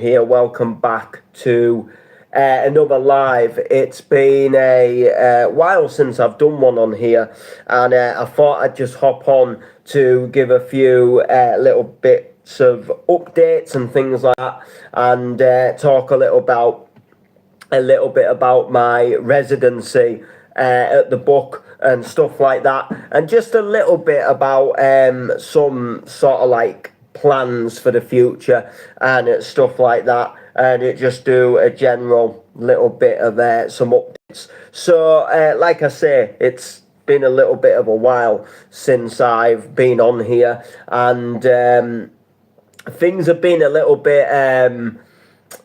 here. Welcome back to another live. It's been a while since I've done one on here, and I thought I'd just hop on to give a few little bits of updates and things like that, and talk a little bit about my residency at the book and stuff like that, and just a little bit about some sort of like plans for the future and stuff like that, and it just do a general little bit of some updates. So like I say, it's been a little bit of a while since I've been on here, and things have been a little bit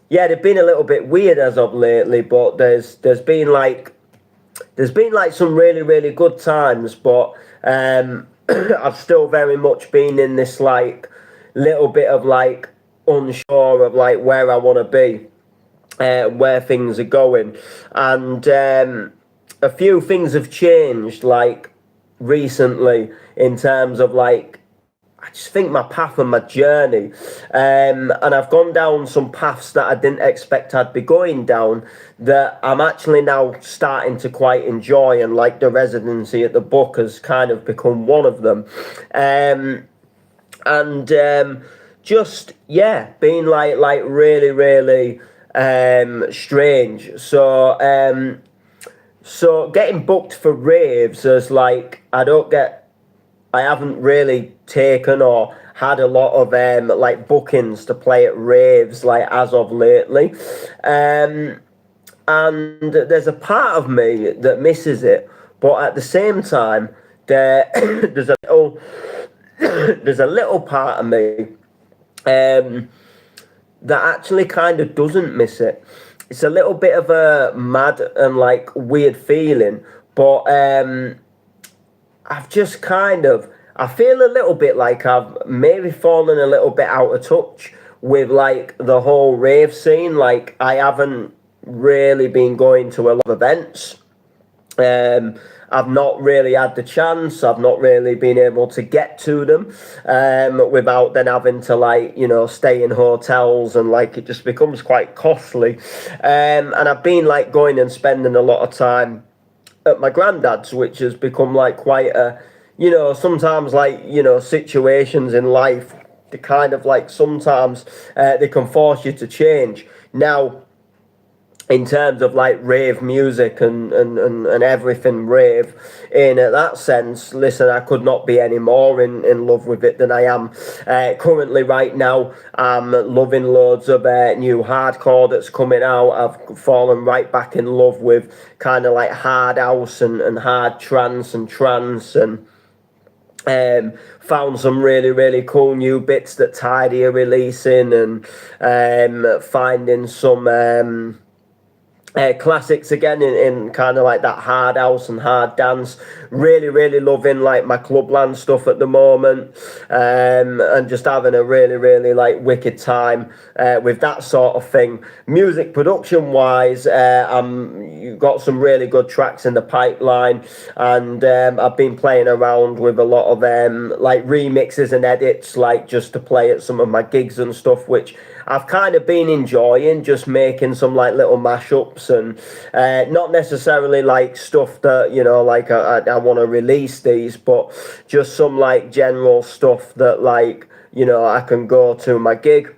yeah, they've been a little bit weird as of lately, but there's been like some really good times, but I've still very much been in this like little bit of like unsure of like where I want to be, where things are going, and a few things have changed like recently in terms of like I just think my path and my journey, and I've gone down some paths that I didn't expect I'd be going down, that I'm actually now starting to quite enjoy, and like the residency at the book has kind of become one of them, and just yeah, being like really strange. So getting booked for raves as like I haven't really taken or had a lot of like bookings to play at raves like as of lately, and there's a part of me that misses it, but at the same time there's a little there's a little part of me that actually kind of doesn't miss it. It's a little bit of a mad and like weird feeling, but I've just I feel a little bit like I've maybe fallen a little bit out of touch with like the whole rave scene. Like I haven't really been going to a lot of events. I've not really had the chance. I've not really been able to get to them without then having to like, stay in hotels, and like it just becomes quite costly. And I've been like going and spending a lot of time at my granddad's, which has become like quite a, sometimes like, situations in life, they kind of like sometimes they can force you to change. Now, in terms of like rave music and everything rave, in that sense, listen, I could not be any more in love with it than I am currently right now. I'm loving loads of new hardcore that's coming out. I've fallen right back in love with kind of like hard house and hard trance and found some really cool new bits that Tidy are releasing, and finding some classics again in kind of like that hard house and hard dance. Really loving like my clubland stuff at the moment, and just having a really like wicked time with that sort of thing. Music production wise, you've got some really good tracks in the pipeline, and I've been playing around with a lot of like remixes and edits, like just to play at some of my gigs and stuff, which I've kind of been enjoying, just making some like little mashups, and not necessarily like stuff that, like I want to release these, but just some like general stuff that like, I can go to my gig,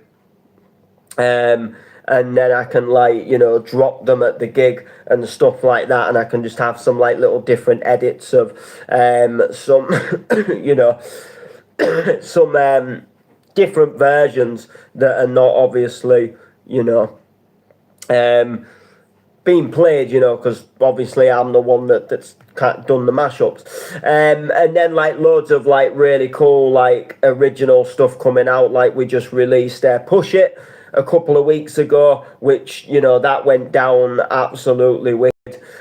and then I can like, drop them at the gig and stuff like that, and I can just have some like little different edits of some, some different versions that are not obviously, being played, because obviously I'm the one that's done the mashups, and then like loads of like really cool like original stuff coming out. Like we just released Push It a couple of weeks ago, which that went down absolutely wicked.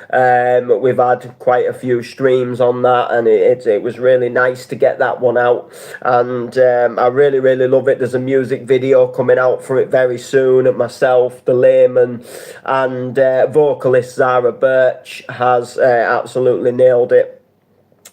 We've had quite a few streams on that, and it was really nice to get that one out, and I really love it. There's a music video coming out for it very soon. Myself, the Layman, and vocalist Zara Birch has absolutely nailed it.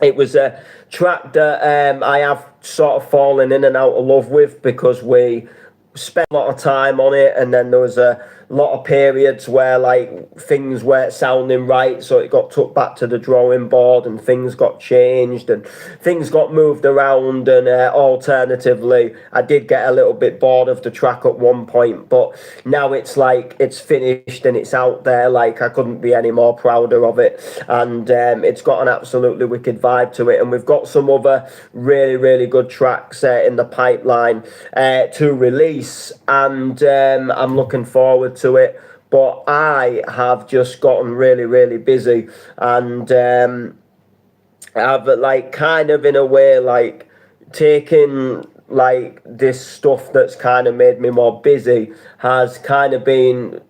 It was a track that I have sort of fallen in and out of love with, because we spent a lot of time on it, and then there was a lot of periods where like things weren't sounding right, so it got took back to the drawing board and things got changed and things got moved around, and alternatively I did get a little bit bored of the track at one point, but now it's like it's finished and it's out there. Like, I couldn't be any more prouder of it, and it's got an absolutely wicked vibe to it, and we've got some other really good tracks in the pipeline to release, and I'm looking forward to it. But I have just gotten really busy, and I've like kind of in a way like taken like this stuff that's kind of made me more busy has kind of been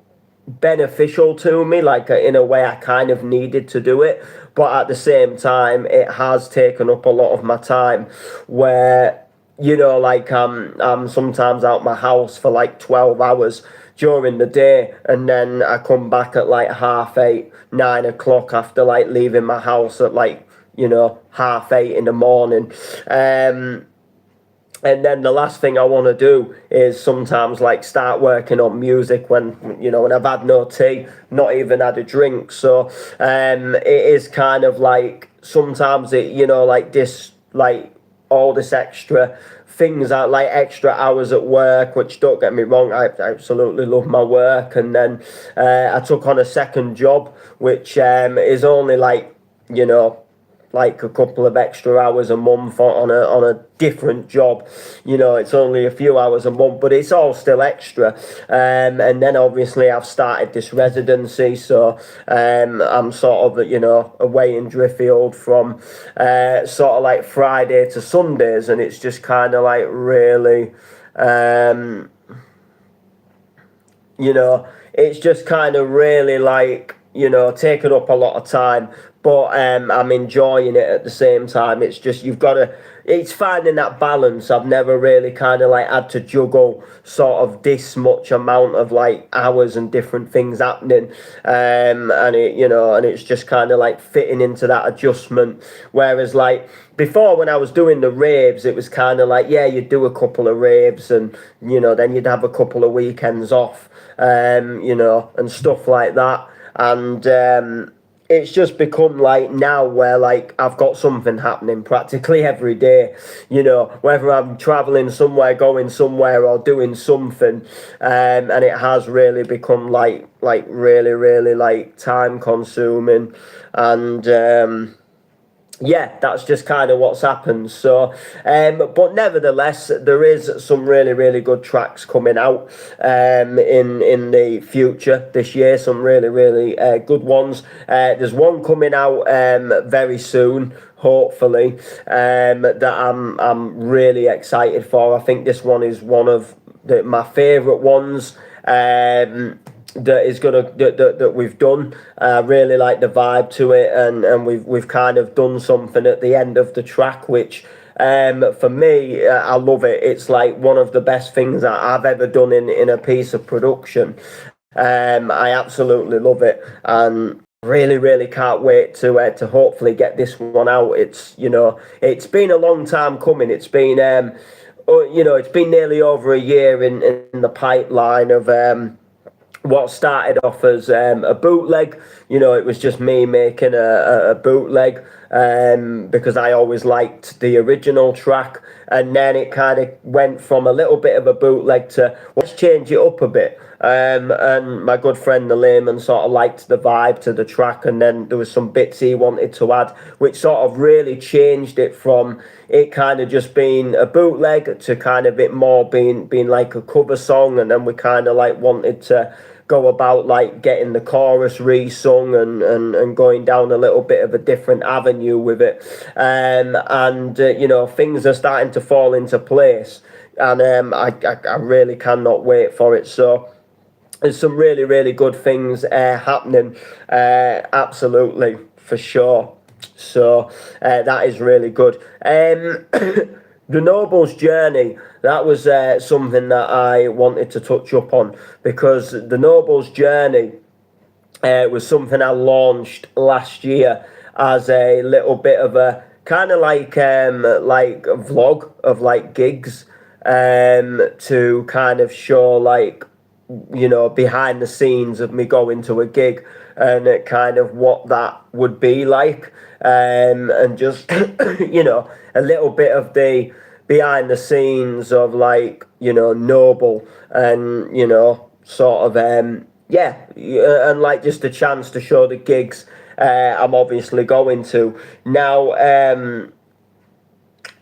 beneficial to me. Like, in a way I kind of needed to do it, but at the same time it has taken up a lot of my time, where, you know, like I'm sometimes out my house for like 12 hours during the day, and then I come back at like 8:30, 9 o'clock after like leaving my house at like, you know, 8:30 in the morning. And then the last thing I want to do is sometimes like start working on music when, you know, when I've had no tea, not even had a drink. So it is kind of like sometimes it, you know, like this, like all this extra things are like extra hours at work, which, don't get me wrong, I absolutely love my work. And then I took on a second job, which is only like, you know, like a couple of extra hours a month on a different job. You know, it's only a few hours a month, but it's all still extra. And then obviously I've started this residency, so I'm sort of, you know, away in Driffield from sort of like Friday to Sundays, and it's just kind of like really, you know, it's just kind of really like, you know, taking up a lot of time, but I'm enjoying it at the same time. It's just, it's finding that balance. I've never really kind of like had to juggle sort of this much amount of like hours and different things happening, and it, you know, and it's just kind of like fitting into that adjustment. Whereas like before, when I was doing the raves, it was kind of like, yeah, you'd do a couple of raves, and, you know, then you'd have a couple of weekends off, you know, and stuff like that. And it's just become like now where like I've got something happening practically every day, you know, whether I'm traveling somewhere, going somewhere, or doing something, and it has really become like really like time consuming, and yeah, that's just kind of what's happened. So, but nevertheless, there is some really good tracks coming out in the future this year. Some really good ones. There's one coming out very soon, hopefully, that I'm really excited for. I think this one is one of my favourite ones. That we've done. Really like the vibe to it, and we've kind of done something at the end of the track, which for me, I love it. It's like one of the best things that I've ever done in a piece of production. I absolutely love it, and really can't wait to hopefully get this one out. It's, you know, it's been a long time coming. It's been you know, it's been nearly over a year in the pipeline of what started off as a bootleg. You know, it was just me making a bootleg because I always liked the original track, and then it kind of went from a little bit of a bootleg to, let's change it up a bit. And my good friend the Layman sort of liked the vibe to the track, and then there was some bits he wanted to add, which sort of really changed it from it kind of just being a bootleg to kind of it more being like a cover song. And then we kind of like wanted to go about like getting the chorus re-sung and going down a little bit of a different avenue with it, and you know, things are starting to fall into place, and I really cannot wait for it. So there's some really good things happening, absolutely, for sure. So that is really good. The Noble's Journey, that was something that I wanted to touch up on, because the Noble's Journey was something I launched last year as a little bit of a kind of like a vlog of like gigs, to kind of show like, you know, behind the scenes of me going to a gig, and kind of what that would be like, and just you know, a little bit of the behind the scenes of like, you know, Noble, and you know, sort of and like just a chance to show the gigs I'm obviously going to now.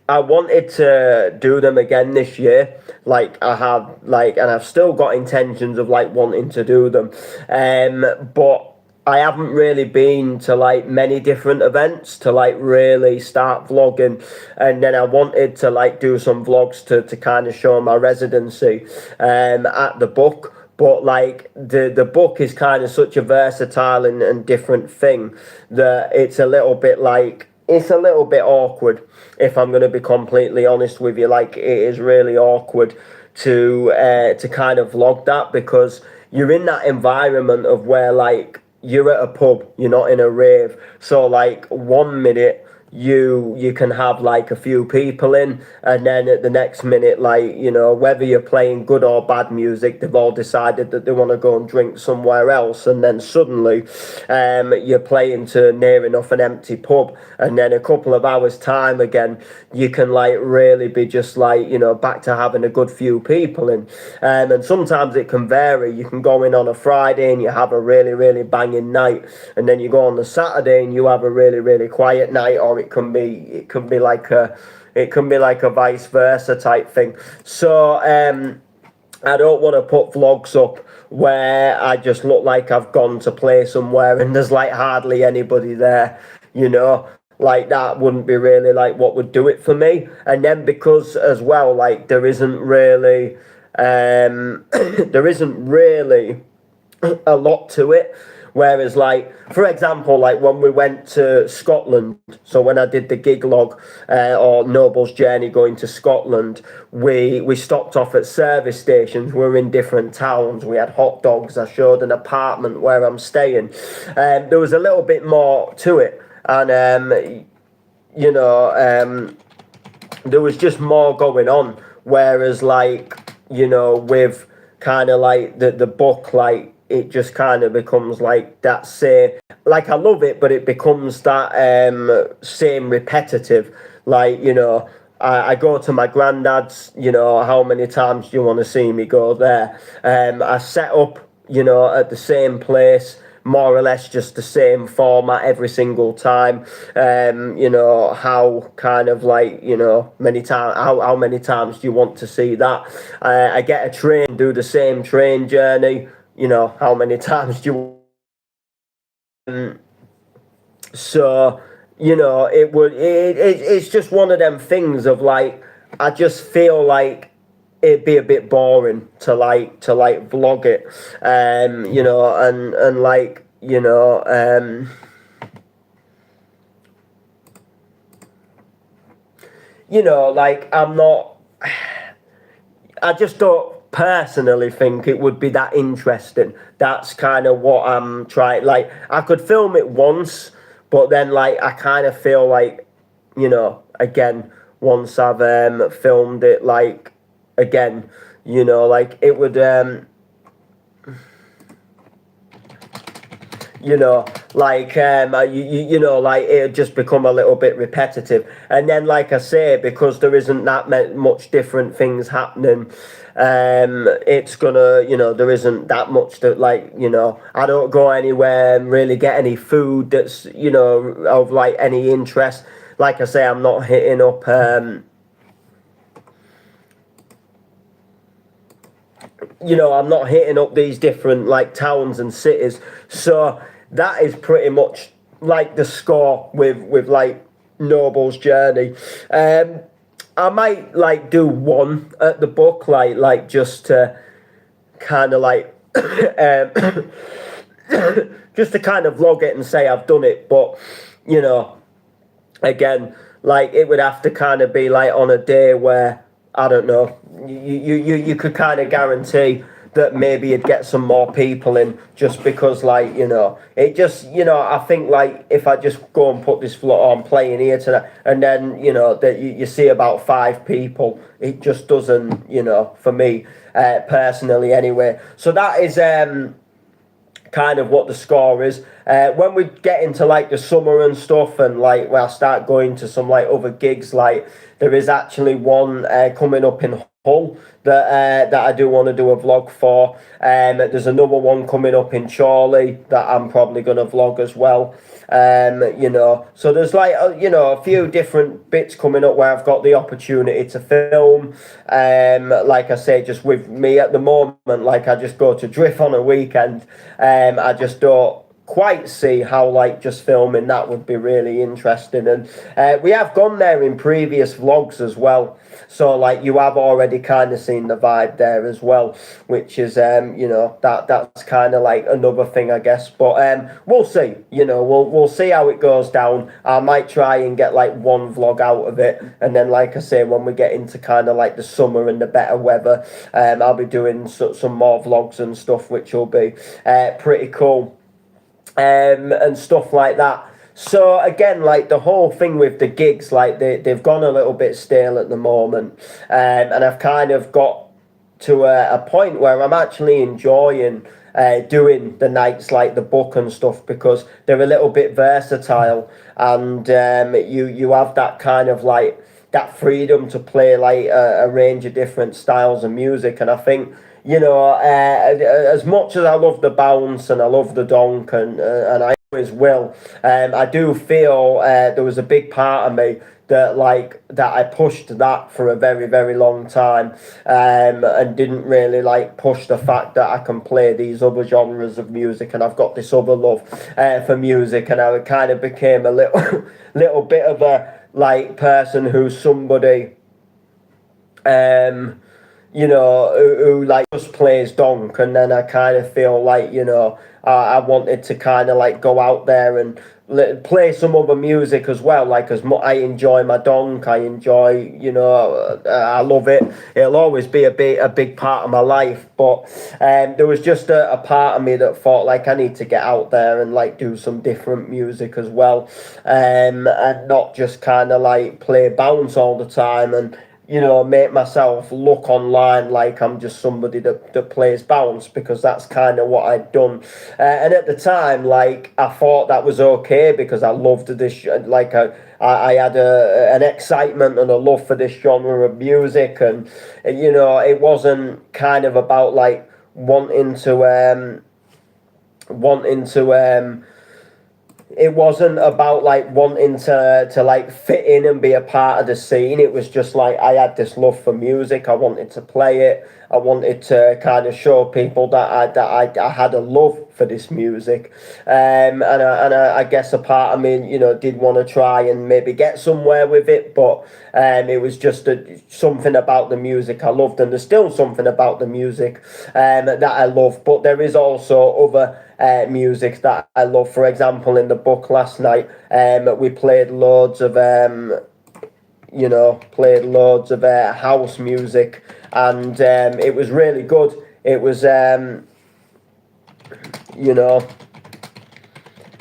I wanted to do them again this year. Like I have, like, and I've still got intentions of like wanting to do them. But I haven't really been to like many different events to like really start vlogging. And then I wanted to like do some vlogs to kind of show my residency at the book. But like the book is kind of such a versatile and different thing that it's a little bit like, it's a little bit awkward, if I'm going to be completely honest with you. Like, it is really awkward to kind of vlog that, because you're in that environment of where like you're at a pub, you're not in a rave. So like 1 minute you can have like a few people in, and then at the next minute, like, you know, whether you're playing good or bad music, they've all decided that they want to go and drink somewhere else, and then suddenly you're playing to near enough an empty pub, and then a couple of hours time again you can like really be just like, you know, back to having a good few people in. And sometimes it can vary. You can go in on a Friday and you have a really banging night, and then you go on the Saturday and you have a really quiet night, or it can be like a vice versa type thing. So I don't want to put vlogs up where I just look like I've gone to play somewhere and there's like hardly anybody there, you know. Like, that wouldn't be really like what would do it for me. And then because as well, like, there isn't really there isn't really a lot to it. Whereas, like, for example, like when we went to Scotland, so when I did the gig log or Noble's journey going to Scotland, we stopped off at service stations. We were in different towns. We had hot dogs. I showed an apartment where I'm staying. There was a little bit more to it. And, you know, there was just more going on. Whereas, like, you know, with kind of like the book, like, it just kind of becomes like that same, like, I love it, but it becomes that same repetitive. Like, you know, I go to my granddad's, you know, how many times do you want to see me go there? I set up, you know, at the same place, more or less just the same format every single time. You know, how kind of like, you know, how many times do you want to see that? I get a train, do the same train journey. You know, how many times do you? So, you know, it's just one of them things of like, I just feel like it'd be a bit boring to vlog it, you know, and like, you know, you know, like, I just don't personally think it would be that interesting. That's kind of what I'm trying. Like, I could film it once, but then like I kind of feel like, you know, again, once I've filmed it, like, again, you know, like, it would you know, like, you know, like, it'd just become a little bit repetitive. And then, like I say, because there isn't that much different things happening, it's gonna, you know, there isn't that much that, like, you know, I don't go anywhere and really get any food that's, you know, of like any interest. Like I say, I'm not hitting up you know, I'm not hitting up these different like towns and cities. So that is pretty much like the score with like Noble's journey. I might like do one at the book, like just to kind of like just to kind of vlog it and say I've done it. But, you know, again, like, it would have to kind of be like on a day where, I don't know, you could kind of guarantee that maybe you'd get some more people in, just because, like, it just, I think, like, if I just go and put this vlog on playing here tonight, and then, that you see about 5 people, it just doesn't, for me, personally anyway. So that is kind of what the score is. When we get into like the summer and stuff, and like when I start going to some like other gigs, like there is actually one coming up in Hull that I do want to do a vlog for. There's another one coming up in Chorley that I'm probably going to vlog as well. So there's like a few different bits coming up where I've got the opportunity to film. Like I say, just with me at the moment, like I just go to Drift on a weekend. I just don't quite see how like just filming that would be really interesting, and we have gone there in previous vlogs as well, so like you have already kind of seen the vibe there as well, which is that's kind of like another thing, I guess. But we'll see, we'll see how it goes down. I might try and get like one vlog out of it, and then like I say, when we get into kind of like the summer and the better weather, I'll be doing some more vlogs and stuff, which will be pretty cool. And stuff like that. So again, like the whole thing with the gigs, like they've gone a little bit stale at the moment, and I've kind of got to a point where I'm actually enjoying doing the nights like the book and stuff, because they're a little bit versatile, and you have that kind of like that freedom to play like a range of different styles of music. And I think, as much as I love the bounce and I love the donk, and I always will, I do feel there was a big part of me that I pushed that for a very, very long time, and didn't really like push the fact that I can play these other genres of music, and I've got this other love for music, and I kind of became a little bit of a like person who's somebody who like just plays donk, and then I kind of feel like, I wanted to kind of like go out there and play some other music as well. Like, as much I enjoy my donk, I enjoy, I love it. It'll always be a big part of my life. But there was just a part of me that thought like I need to get out there and like do some different music as well, and not just kind of like play bounce all the time, and make myself look online like I'm just somebody that plays bounce, because that's kind of what I'd done. And at the time, like, I thought that was okay, because I loved this, like, I had an excitement and a love for this genre of music, and, it wasn't kind of about, like, wanting to it wasn't about like wanting to like fit in and be a part of the scene. It was just like I had this love for music. I wanted to play it. I wanted to kind of show people that I had a love for this music, and I guess a part of me, did want to try and maybe get somewhere with it, but it was just something about the music I loved, and there's still something about the music that I love. But there is also other music that I love. For example, in the book last night, we played loads of house music, and it was really good. It was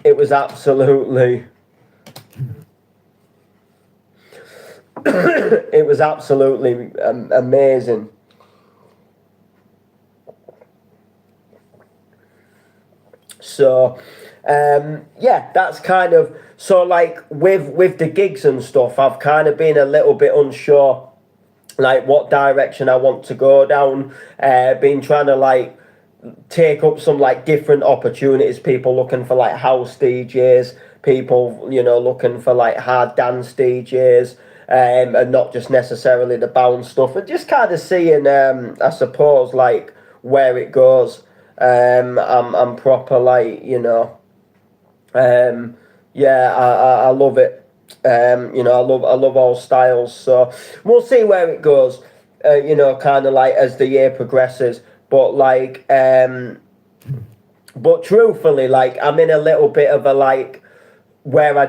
it was absolutely it was absolutely amazing. So that's kind of, so like with the gigs and stuff, I've kind of been a little bit unsure like what direction I want to go down. Been trying to like take up some like different opportunities, people looking for like house DJs, people looking for like hard dance DJs, and not just necessarily the bounce stuff, and just kind of seeing I suppose like where it goes. I'm proper like, I love it. I love all styles, so we'll see where it goes, kind of like as the year progresses. But like but truthfully, like, I'm in a little bit of a like where I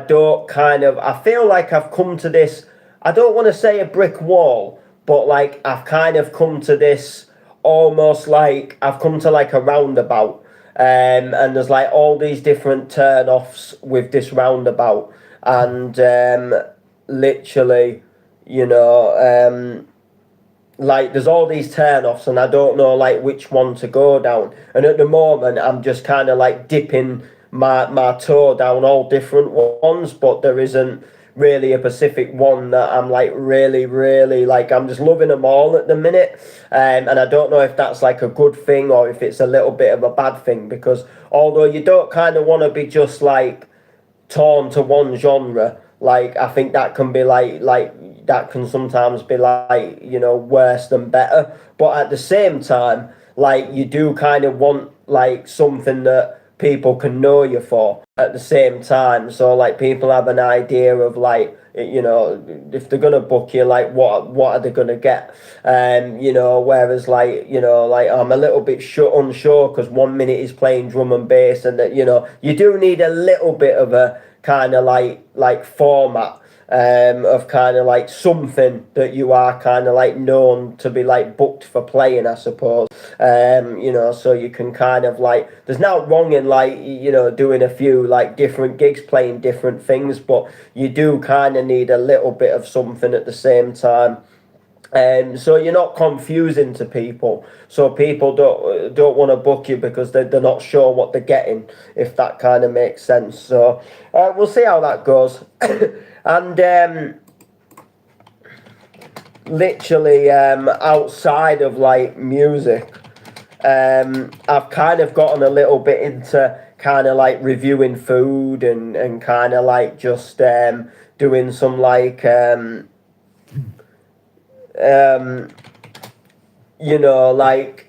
feel like I've come to this, I don't want to say a brick wall, but like I've kind of come to this almost like I've come to like a roundabout, and there's like all these different turn offs with this roundabout, and literally, you know, like there's all these turn offs, and I don't know like which one to go down. And at the moment, I'm just kind of like dipping my toe down all different ones, but there isn't really a specific one that I'm like really like. I'm just loving them all at the minute, and I don't know if that's like a good thing or if it's a little bit of a bad thing, because although you don't kind of want to be just like torn to one genre, like I think that can be like that can sometimes be like, you know, worse than better. But at the same time, like you do kind of want like something that people can know you for at the same time, so like people have an idea of like, you know, if they're gonna book you, like what are they gonna get, you know, whereas like, you know, like I'm a little bit unsure because 1 minute is playing drum and bass, and that, you know, you do need a little bit of a kind of like format, of kind of like something that you are kind of like known to be like booked for playing, I suppose. You know, so you can kind of like, there's no wrong in like, you know, doing a few like different gigs, playing different things, but you do kind of need a little bit of something at the same time. So you're not confusing to people, so people don't want to book you because they're not sure what they're getting, if that kind of makes sense. So we'll see how that goes. And literally, outside of like music, I've kind of gotten a little bit into kind of like reviewing food, and kind of like just doing some like you know, like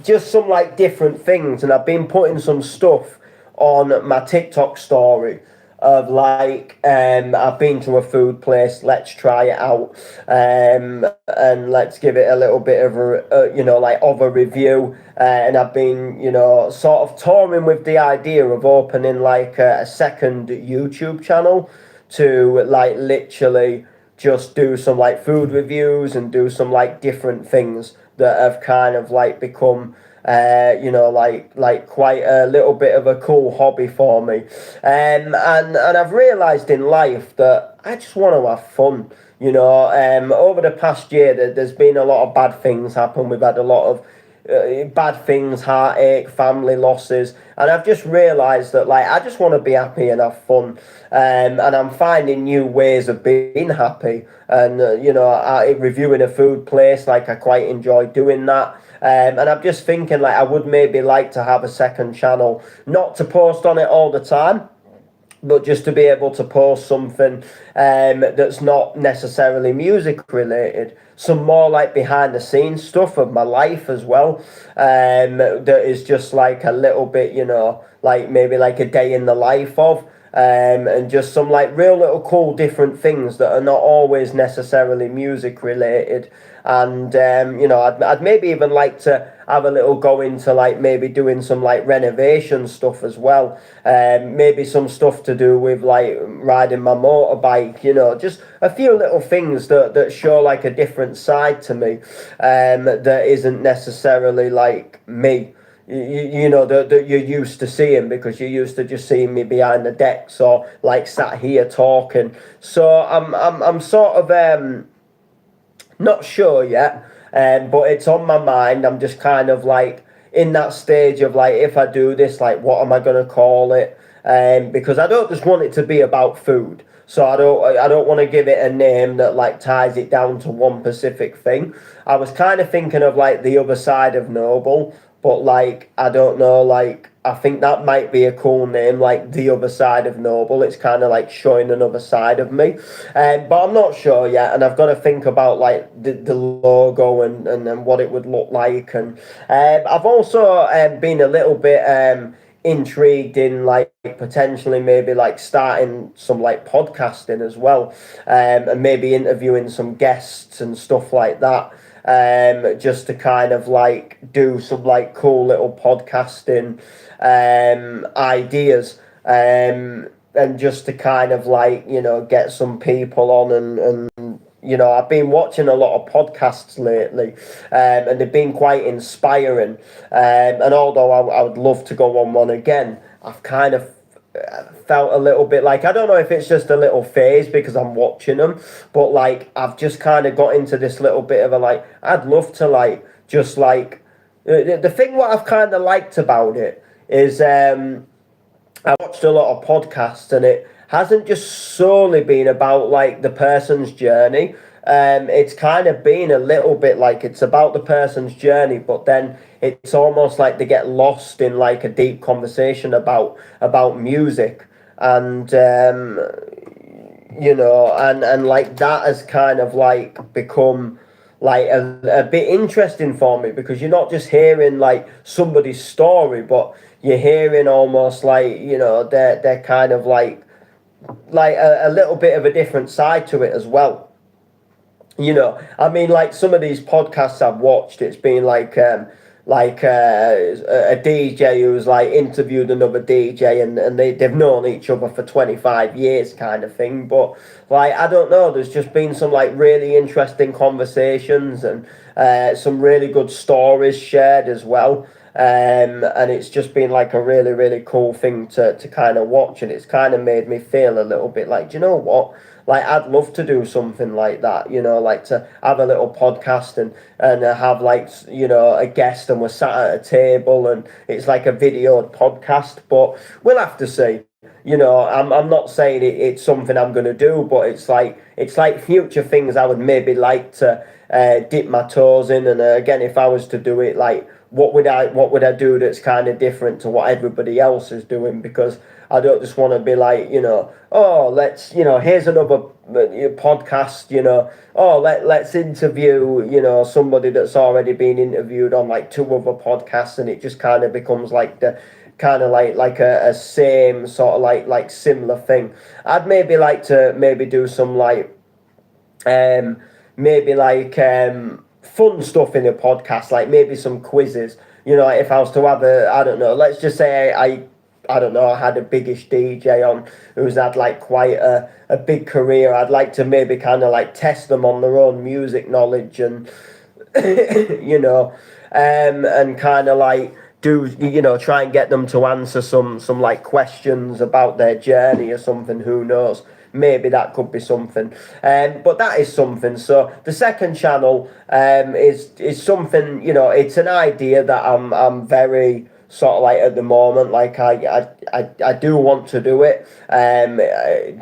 just some like different things. And I've been putting some stuff on my TikTok story of like, I've been to a food place, let's try it out, and let's give it a little bit of a, you know, like of a review. And I've been, you know, sort of touring with the idea of opening like a second YouTube channel to like literally just do some like food reviews and do some like different things that have kind of like become, you know, like quite a little bit of a cool hobby for me. And I've realised in life that I just want to have fun. You know, over the past year, there's been a lot of bad things happen. We've had a lot of bad things, heartache, family losses, and I've just realised that like I just want to be happy and have fun, and I'm finding new ways of being happy. And you know, reviewing a food place, like I quite enjoy doing that. And I'm just thinking like I would maybe like to have a second channel, not to post on it all the time, but just to be able to post something that's not necessarily music related, some more like behind the scenes stuff of my life as well, that is just like a little bit, you know, like maybe like a day in the life of, and just some like real little cool different things that are not always necessarily music related. And you know, I'd maybe even like to have a little go into like maybe doing some like renovation stuff as well, maybe some stuff to do with like riding my motorbike, you know, just a few little things that show like a different side to me, that isn't necessarily like me. You know, that you're used to seeing, because you're used to just seeing me behind the decks or like sat here talking. So I'm sort of not sure yet, but it's on my mind. I'm just kind of like in that stage of like, if I do this, like what am I gonna call it? Because I don't just want it to be about food. So I don't want to give it a name that like ties it down to one specific thing. I was kind of thinking of like the other side of Noble, but like I don't know, like I think that might be a cool name, like the other side of Noble. It's kind of like showing another side of me, but I'm not sure yet, and I've got to think about like the logo and what it would look like. And I've also been a little bit intrigued in like potentially maybe like starting some like podcasting as well, and maybe interviewing some guests and stuff like that, just to kind of like do some like cool little podcasting ideas, and just to kind of like, you know, get some people on and I've been watching a lot of podcasts lately, and they've been quite inspiring. And although I would love to go on one again, I've kind of felt a little bit like, I don't know if it's just a little phase because I'm watching them, but like I've just kind of got into this little bit of a like, I'd love to like just like the thing what I've kind of liked about it is I watched a lot of podcasts and it hasn't just solely been about like the person's journey. It's kind of been a little bit like it's about the person's journey, but then it's almost like they get lost in like a deep conversation about music, and and like that has kind of like become like a bit interesting for me, because you're not just hearing like somebody's story, but you're hearing almost like, they're kind of like a little bit of a different side to it as well. I mean, like some of these podcasts I've watched, it's been like a DJ who's like interviewed another DJ, and they've known each other for 25 years kind of thing. But like, I don't know, there's just been some like really interesting conversations, and some really good stories shared as well. And it's just been like a really, really cool thing to kind of watch, and it's kind of made me feel a little bit like, do you know what? Like, I'd love to do something like that, like to have a little podcast and have like, a guest, and we're sat at a table and it's like a videoed podcast, but we'll have to see. I'm not saying it's something I'm going to do, but it's like future things I would maybe like to dip my toes in. And again, if I was to do it, like, what would I do that's kind of different to what everybody else is doing? Because I don't just want to be like, oh, let's, here's another podcast, oh, let's interview, somebody that's already been interviewed on like 2 other podcasts, and it just kind of becomes like the kind of like a same sort of like similar thing. I'd maybe like to maybe do some like maybe like fun stuff in a podcast, like maybe some quizzes. If I was to have I don't know, let's just say I don't know, I had a biggish DJ on who's had like quite a big career. I'd like to maybe kind of like test them on their own music knowledge, and and kind of like do, try and get them to answer some like questions about their journey or something. Who knows? Maybe that could be something. But that is something. So the second channel is something, it's an idea that I'm very sort of like at the moment, like I do want to do it.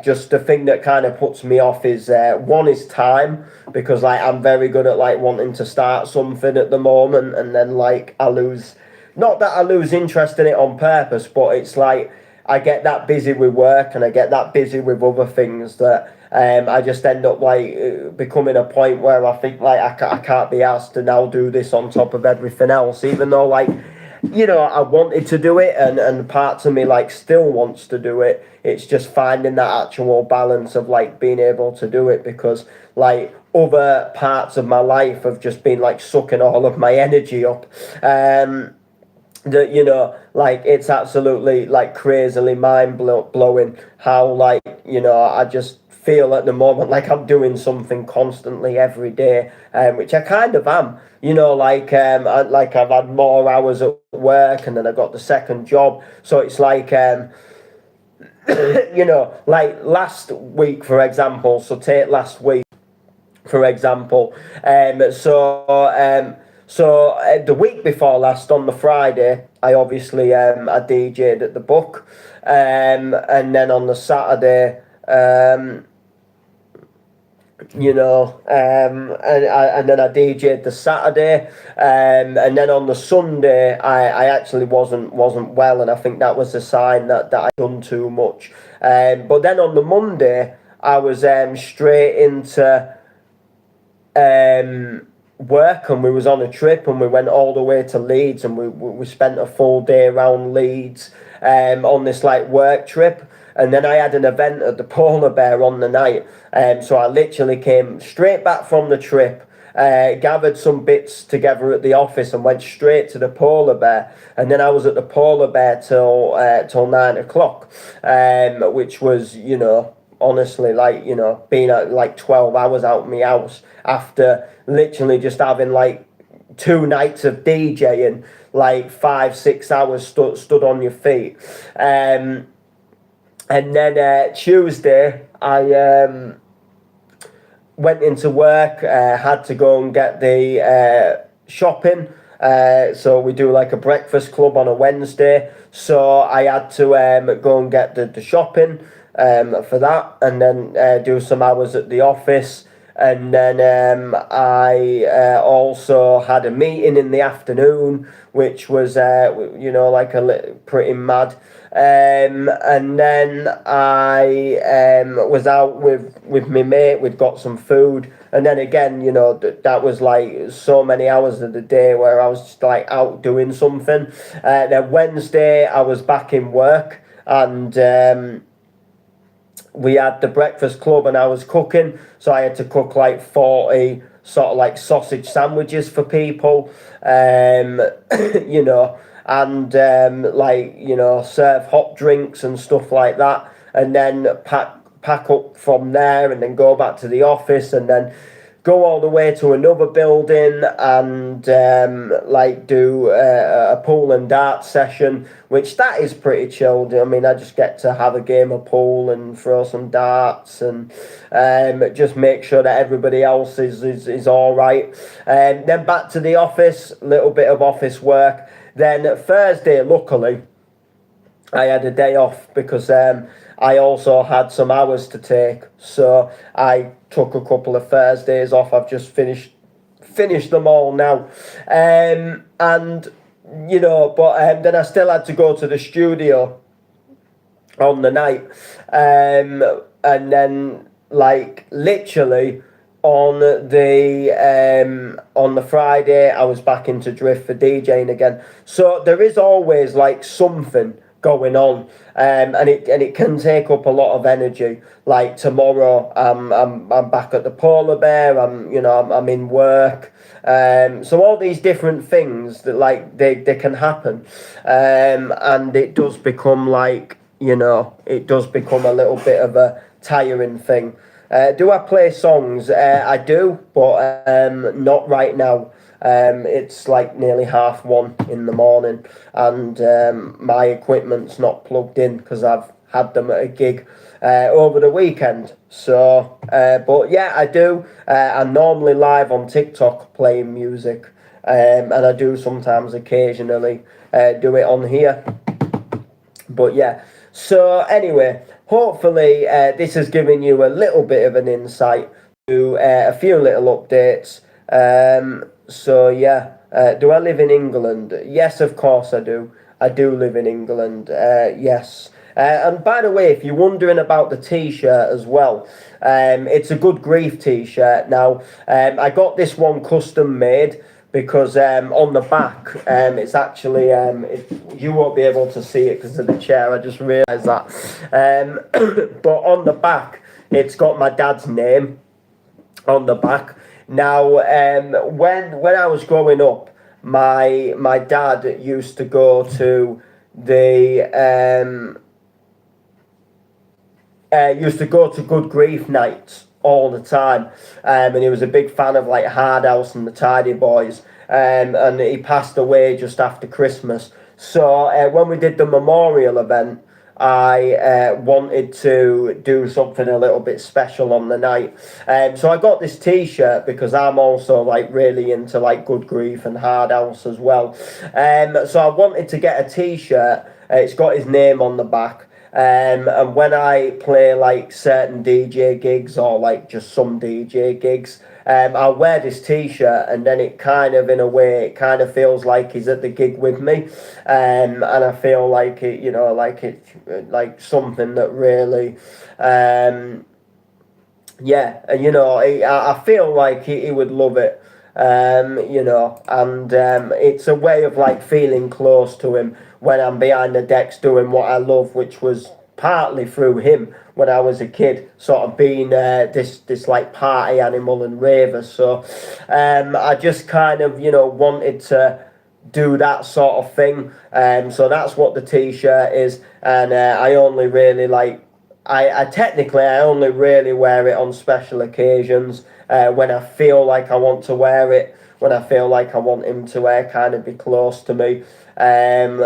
Just the thing that kind of puts me off is one is time, because like I'm very good at like wanting to start something at the moment, and then like I lose, not that I lose interest in it on purpose, but it's like I get that busy with work and I get that busy with other things that I just end up like becoming a point where I think like I can't be asked to now do this on top of everything else, even though like, I wanted to do it, and parts of me like still wants to do it. It's just finding that actual balance of like being able to do it, because like other parts of my life have just been like sucking all of my energy up. That, like, it's absolutely like crazily blowing how like, I just feel at the moment like I'm doing something constantly every day, which I kind of am. Like I've had more hours at work, and then I got the second job, so it's like like last week, for example. So take last week, for example. The week before last, on the Friday, I obviously I DJ'd at the Book, and then on the Saturday, and then I DJ'd the Saturday, and then on the Sunday, I actually wasn't well, and I think that was a sign that I'd done too much. But then on the Monday, I was straight into work, and we was on a trip, and we went all the way to Leeds, and we spent a full day around Leeds on this like work trip. And then I had an event at the Polar Bear on the night, so I literally came straight back from the trip, gathered some bits together at the office, and went straight to the Polar Bear. And then I was at the Polar Bear till 9 o'clock, which was, honestly, like, you know, being at like 12 hours out of my house after literally just having like 2 nights of DJing, like 5 6 hours stood on your feet. And then Tuesday, I went into work, had to go and get the shopping. So we do like a breakfast club on a Wednesday. So I had to go and get the shopping for that, and then do some hours at the office. And then I also had a meeting in the afternoon, which was, you know, like pretty mad. And then I was out with my mate. We'd got some food, and then again, you know, that was like so many hours of the day where I was just like out doing something. Then Wednesday, I was back in work, and we had the breakfast club, and I was cooking, so I had to cook like 40 sort of like sausage sandwiches for people, you know, and like, you know, serve hot drinks and stuff like that, and then pack up from there, and then go back to the office, and then go all the way to another building and like do a pool and dart session, which that is pretty chilled. I mean, I just get to have a game of pool and throw some darts, and just make sure that everybody else is all right. Then back to the office, little bit of office work. Then Thursday, luckily, I had a day off because I also had some hours to take, so I took a couple of Thursdays off. I've just finished them all now, and you know, but then I still had to go to the studio on the night, and then like literally on the Friday I was back into Drift for DJing again. So there is always like something going on, and it can take up a lot of energy. Like tomorrow, I'm back at the Polar Bear. I'm in work. So all these different things that like they can happen, and it does become like, you know, it does become a little bit of a tiring thing. Do I play songs? I do, but not right now. It's like nearly 1:30 in the morning, and my equipment's not plugged in because I've had them at a gig over the weekend. So, but yeah, I do. I'm normally live on TikTok playing music, and I do sometimes occasionally do it on here. But yeah, so anyway, hopefully this has given you a little bit of an insight to a few little updates. So yeah, do I live in England? Yes, of course I do. I do live in England, yes. And by the way, if you're wondering about the t-shirt as well, it's a Good Grief t-shirt. Now, I got this one custom made because on the back, it's actually, you won't be able to see it because of the chair, I just realised that. But on the back, it's got my dad's name on the back. Now, when I was growing up, my dad used to go to the Good Grief nights all the time, and he was a big fan of like Hard House and the Tidy Boys, and he passed away just after Christmas. So when we did the memorial event, I wanted to do something a little bit special on the night. So I got this t-shirt because I'm also like really into like Good Grief and Hard House as well. So I wanted to get a t-shirt. It's got his name on the back. And when I play like certain DJ gigs or like just some DJ gigs, I'll wear this t-shirt, and then it kind of, in a way, it kind of feels like he's at the gig with me, and I feel like it, you know, like it's like something that really, yeah, you know, I feel like he would love it, you know, and it's a way of like feeling close to him when I'm behind the decks doing what I love, which was partly through him when I was a kid, sort of being this like party animal and raver. So I just kind of, you know, wanted to do that sort of thing. So that's what the t-shirt is, and I only really like I technically I only really wear it on special occasions, when I feel like I want to wear it, when I feel like I want him to kind of be close to me, and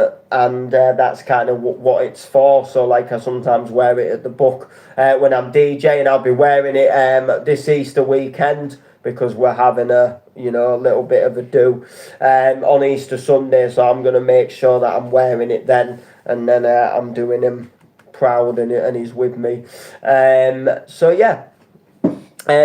that's kind of what it's for. So like I sometimes wear it at the book when I'm DJing. I'll be wearing it this Easter weekend because we're having a little bit of a do on Easter Sunday. So I'm gonna make sure that I'm wearing it then, and then I'm doing him proud, and he's with me. So yeah.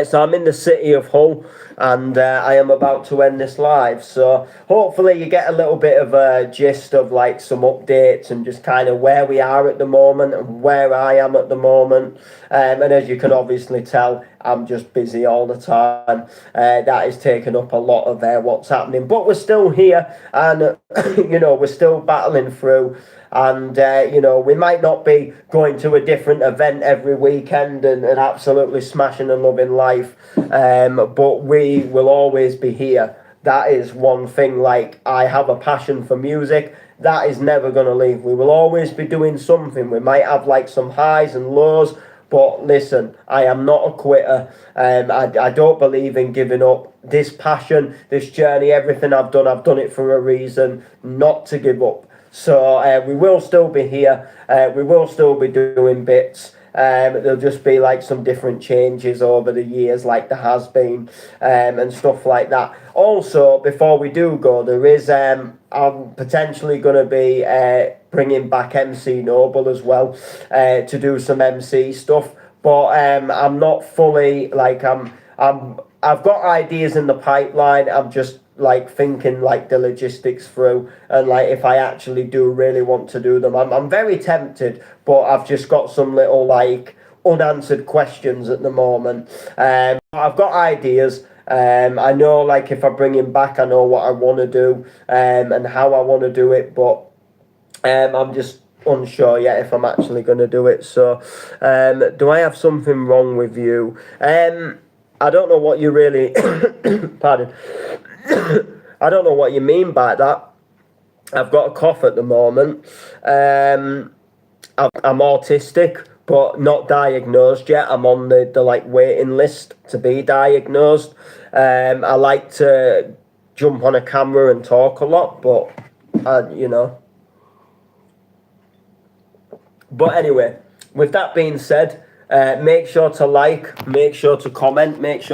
So I'm in the city of Hull, and I am about to end this live. So hopefully you get a little bit of a gist of like some updates and just kind of where we are at the moment and where I am at the moment. And as you can obviously tell, I'm just busy all the time. That is taking up a lot of what's happening, but we're still here, and we're still battling through. And we might not be going to a different event every weekend and absolutely smashing and loving life, but we will always be here. That is one thing. Like, I have a passion for music that is never going to leave. We will always be doing something. We might have like some highs and lows, but listen, I am not a quitter. I don't believe in giving up. This passion, this journey, everything I've done it for a reason, not to give up. So we will still be here. We will still be doing bits. There'll just be like some different changes over the years, like there has been, and stuff like that. Also, before we do go, there is I'm potentially going to be bringing back MC Noble as well, to do some MC stuff. But I'm not fully like I've got ideas in the pipeline. I'm just like thinking like the logistics through, and like if I actually do really want to do them. I'm very tempted, but I've just got some little like unanswered questions at the moment. I've got ideas. I know like if I bring him back, I know what I want to do, and how I want to do it, but I'm just unsure yet if I'm actually going to do it. So do I have something wrong with you? I don't know what you really pardon. I don't know what you mean by that. I've got a cough at the moment. I'm autistic, but not diagnosed yet. I'm on the like waiting list to be diagnosed. I like to jump on a camera and talk a lot, but But anyway, with that being said, make sure to like, make sure to comment, make sure